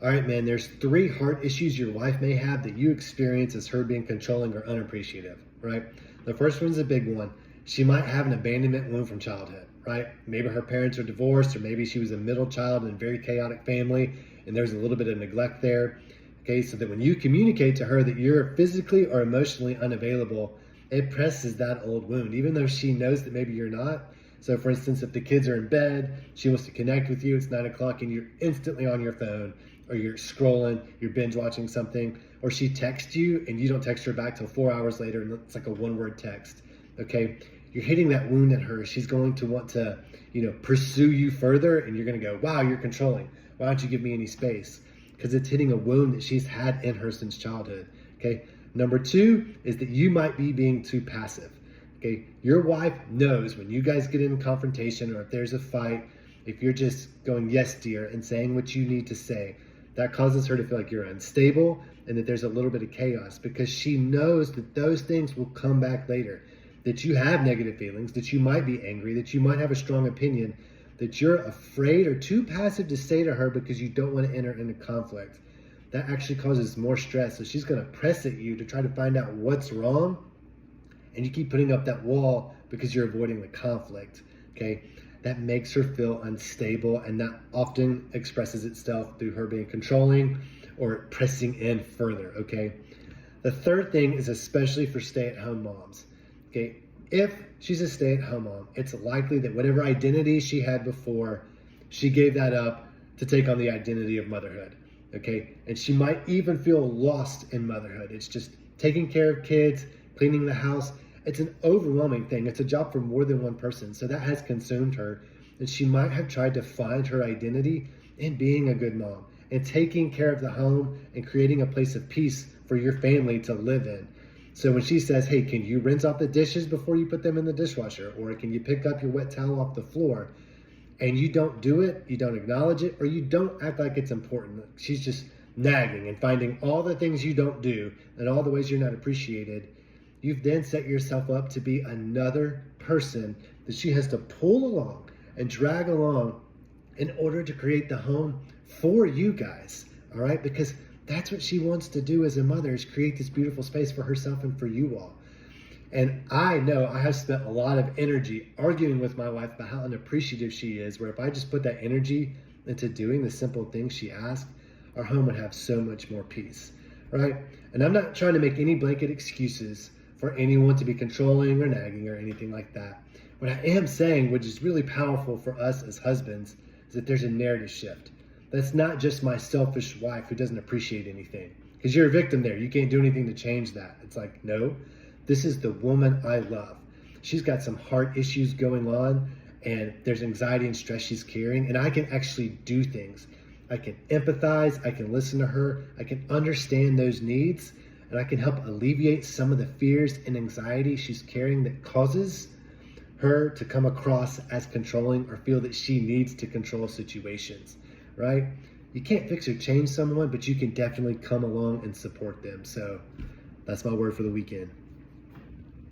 All right, man, there's 3 heart issues your wife may have that you experience as her being controlling or unappreciative, right? The first one's a big one. She might have an abandonment wound from childhood, right? Maybe her parents are divorced, or maybe she was a middle child in a very chaotic family and there's a little bit of neglect there. Okay, so that when you communicate to her that you're physically or emotionally unavailable, it presses that old wound, even though she knows that maybe you're not. So for instance, if the kids are in bed, she wants to connect with you, it's 9 o'clock and you're instantly on your phone, or you're scrolling, you're binge watching something, or she texts you and you don't text her back till 4 hours later and it's like a 1-word text. Okay, you're hitting that wound in her. She's going to want to, pursue you further, and you're going to go, wow, you're controlling. Why don't you give me any space? Because it's hitting a wound that she's had in her since childhood. Okay, number 2 is that you might be being too passive. Okay, your wife knows when you guys get in confrontation, or if there's a fight, if you're just going, yes, dear, and saying what you need to say, that causes her to feel like you're unstable and that there's a little bit of chaos, because she knows that those things will come back later, that you have negative feelings, that you might be angry, that you might have a strong opinion, that you're afraid or too passive to say to her because you don't want to enter into conflict. That actually causes more stress. So she's going to press at you to try to find out what's wrong, and you keep putting up that wall because you're avoiding the conflict. Okay, that makes her feel unstable, and that often expresses itself through her being controlling or pressing in further. Okay, the third thing is especially for stay-at-home moms. Okay, if she's a stay-at-home mom, it's likely that whatever identity she had before, she gave that up to take on the identity of motherhood. Okay, and she might even feel lost in motherhood. It's just taking care of kids, cleaning the house. It's an overwhelming thing. It's a job for more than one person. So that has consumed her. And she might have tried to find her identity in being a good mom and taking care of the home and creating a place of peace for your family to live in. So when she says, hey, can you rinse off the dishes before you put them in the dishwasher? Or can you pick up your wet towel off the floor? And you don't do it, you don't acknowledge it, or you don't act like it's important. She's just nagging and finding all the things you don't do and all the ways you're not appreciated. You've then set yourself up to be another person that she has to pull along and drag along in order to create the home for you guys, all right? Because that's what she wants to do as a mother, is create this beautiful space for herself and for you all. And I know I have spent a lot of energy arguing with my wife about how unappreciative she is, where if I just put that energy into doing the simple things she asks, our home would have so much more peace, right? And I'm not trying to make any blanket excuses for anyone to be controlling or nagging or anything like that. What I am saying, which is really powerful for us as husbands, is that there's a narrative shift. That's not just my selfish wife who doesn't appreciate anything, because you're a victim there. You can't do anything to change that. It's like, no, this is the woman I love. She's got some heart issues going on, and there's anxiety and stress she's carrying, and I can actually do things. I can empathize, I can listen to her, I can understand those needs, and I can help alleviate some of the fears and anxiety she's carrying that causes her to come across as controlling or feel that she needs to control situations, right? You can't fix or change someone, but you can definitely come along and support them. So that's my word for the weekend.